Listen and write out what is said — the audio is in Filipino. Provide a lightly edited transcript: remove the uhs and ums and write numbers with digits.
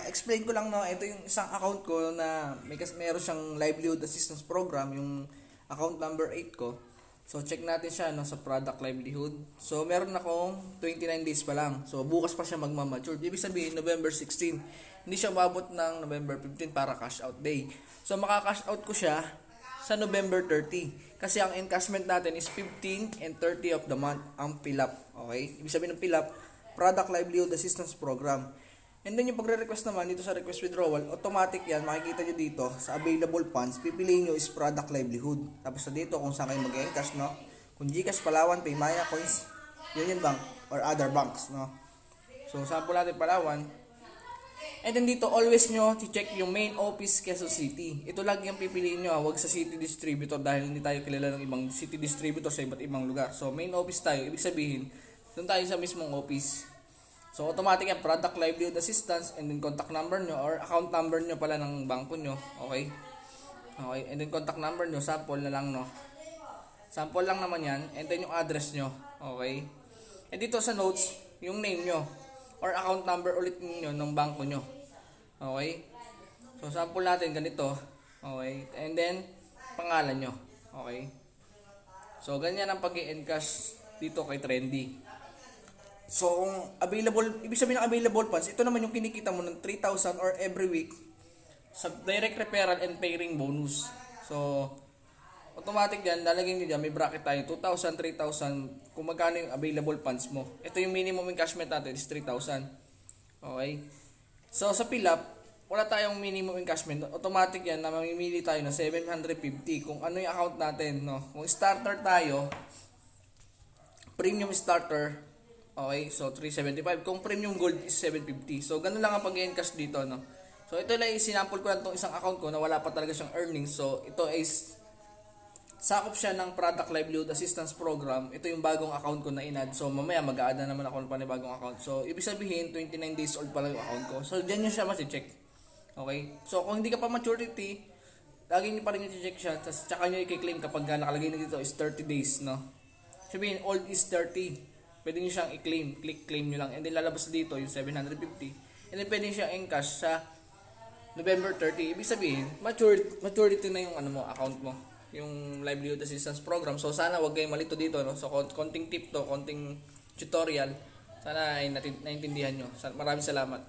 explain ko lang, no, ito yung isang account ko na meron siyang livelihood assistance program, yung account number 8 ko. So check natin siya, no, sa product livelihood. So meron akong 29 days pa lang. So bukas pa siya magma-mature. Ibig sabihin November 16. Hindi siya maabot ng November 15 para cash out day. So maka-cash out ko siya sa November 30. Kasi ang encashment natin is 15 and 30 of the month ang fill up. Okay? Ibig sabihin ng fill up, product livelihood assistance program. And then yung pagre-request naman dito sa request withdrawal, automatic yan, makikita nyo dito sa available funds, pipiliin nyo is product livelihood. Tapos sa dito kung saan kayo mag-encash, no? Kung GCash, Palawan, Paymaya, Coins, Union Bank, or other banks, no? So sample natin Palawan. And then dito, always nyo check yung main office Quezon City. Ito lagi yung pipiliin nyo, wag sa city distributor dahil hindi tayo kilala ng ibang city distributor sa iba't ibang lugar. So main office tayo, ibig sabihin, doon tayo sa mismong office. So automatic yan, product livelihood assistance, and then contact number nyo or account number nyo pala ng bangko nyo. Okay? Okay, and then contact number nyo, sample na lang, no? Sample lang naman yan, and then yung address nyo. Okay? And dito sa notes, yung name nyo or account number ulit nyo ng bangko nyo. Okay? So sample natin ganito. Okay? And then pangalan nyo. Okay? So ganyan ang pag-i-encash dito kay Trendy. So, kung available, ibig sabihin ng available funds, ito naman yung kinikita mo ng 3,000 or every week sa direct referral and paying bonus. So, automatic yan, lalagyan nyo dyan, may bracket tayo, 2,000, 3,000, kung magkano yung available funds mo. Ito yung minimum encashment natin is 3,000. Okay? So, sa fill up, wala tayong minimum encashment. Automatic yan na mamimili tayo ng 750 kung ano yung account natin. No? Kung starter tayo, premium starter, okay, so 375. Kung premium gold is 750. So, ganun lang ang pag-encash dito, no? So, ito lang sinample ko lang itong isang account ko na wala pa talaga siyang earnings. So, ito is sakop siya ng product livelihood assistance program. Ito yung bagong account ko na inad. So, mamaya mag-a-add na naman ako ng panibagong account. So, ibig sabihin, 29 days old pa lang yung account ko. So, dyan nyo siya masi-check. Okay? So, kung hindi ka pa maturity, lagi nyo pa rin yung check siya. Tsaka nyo i-claim kapag nakalagay na dito is 30 days, no? Sabihin, old is 30. Pwede nyo siyang i-claim. Click claim nyo lang. And then lalabas dito yung 750. And then pwede nyo siyang encash sa November 30. Ibig sabihin, maturity na yung account mo. Yung livelihood assistance program. So sana wag kayong malito dito. No? So konting tip to, konting tutorial. Sana ay naintindihan nyo. Maraming salamat.